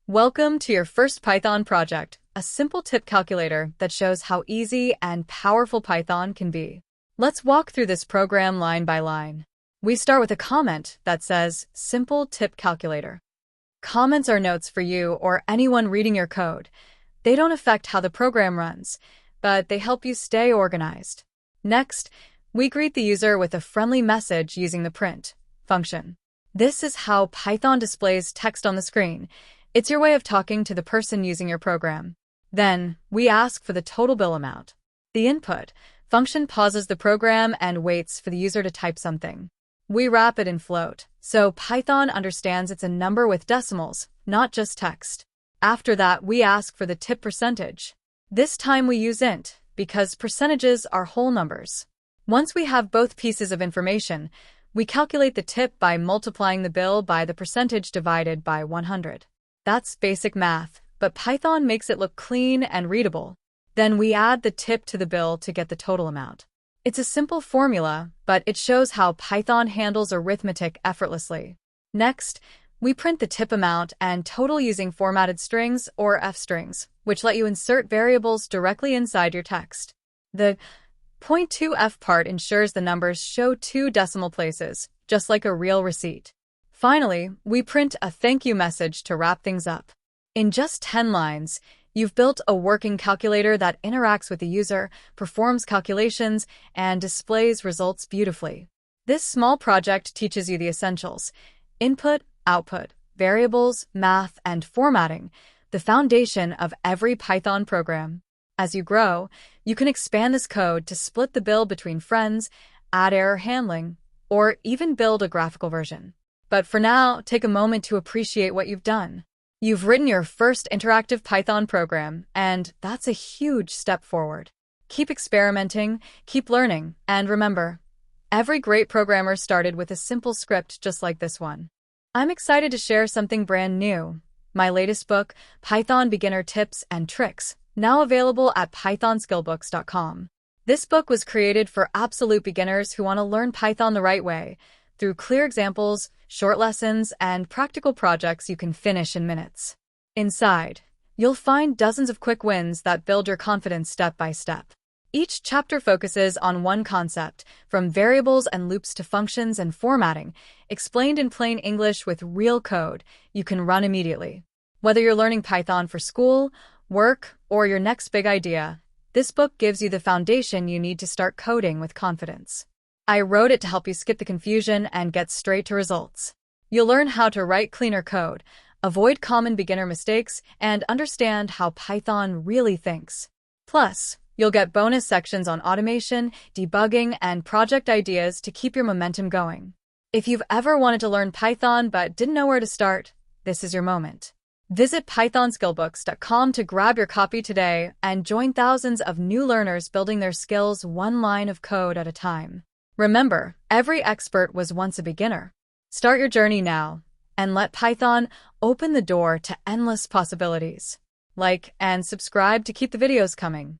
Welcome to your first Python project, a simple tip calculator that shows how easy and powerful Python can be. Let's walk through this program line by line. We start with a comment that says, Simple Tip Calculator. Comments are notes for you or anyone reading your code. They don't affect how the program runs, but they help you stay organized. Next, we greet the user with a friendly message using the print function. This is how Python displays text on the screen. It's your way of talking to the person using your program. Then, we ask for the total bill amount. The input function pauses the program and waits for the user to type something. We wrap it in float, so Python understands it's a number with decimals, not just text. After that, we ask for the tip percentage. This time we use int, because percentages are whole numbers. Once we have both pieces of information, we calculate the tip by multiplying the bill by the percentage divided by 100. That's basic math, but Python makes it look clean and readable. Then we add the tip to the bill to get the total amount. It's a simple formula, but it shows how Python handles arithmetic effortlessly. Next, we print the tip amount and total using formatted strings or f-strings, which let you insert variables directly inside your text. The .2f part ensures the numbers show 2 decimal places, just like a real receipt. Finally, we print a thank you message to wrap things up. In just 10 lines, you've built a working calculator that interacts with the user, performs calculations, and displays results beautifully. This small project teaches you the essentials: input, output, variables, math, and formatting, the foundation of every Python program. As you grow, you can expand this code to split the bill between friends, add error handling, or even build a graphical version. But for now, take a moment to appreciate what you've done. You've written your first interactive Python program, and that's a huge step forward. Keep experimenting, keep learning, and remember, every great programmer started with a simple script just like this one. I'm excited to share something brand new. My latest book, Python Beginner Tips and Tricks, now available at pythonskillbooks.com. This book was created for absolute beginners who want to learn Python the right way, through clear examples, short lessons, and practical projects you can finish in minutes. Inside, you'll find dozens of quick wins that build your confidence step by step. Each chapter focuses on one concept, from variables and loops to functions and formatting, explained in plain English with real code you can run immediately. Whether you're learning Python for school, work, or your next big idea, this book gives you the foundation you need to start coding with confidence. I wrote it to help you skip the confusion and get straight to results. You'll learn how to write cleaner code, avoid common beginner mistakes, and understand how Python really thinks. Plus, you'll get bonus sections on automation, debugging, and project ideas to keep your momentum going. If you've ever wanted to learn Python but didn't know where to start, this is your moment. Visit pythonskillbooks.com to grab your copy today and join thousands of new learners building their skills one line of code at a time. Remember, every expert was once a beginner. Start your journey now, and let Python open the door to endless possibilities. Like and subscribe to keep the videos coming.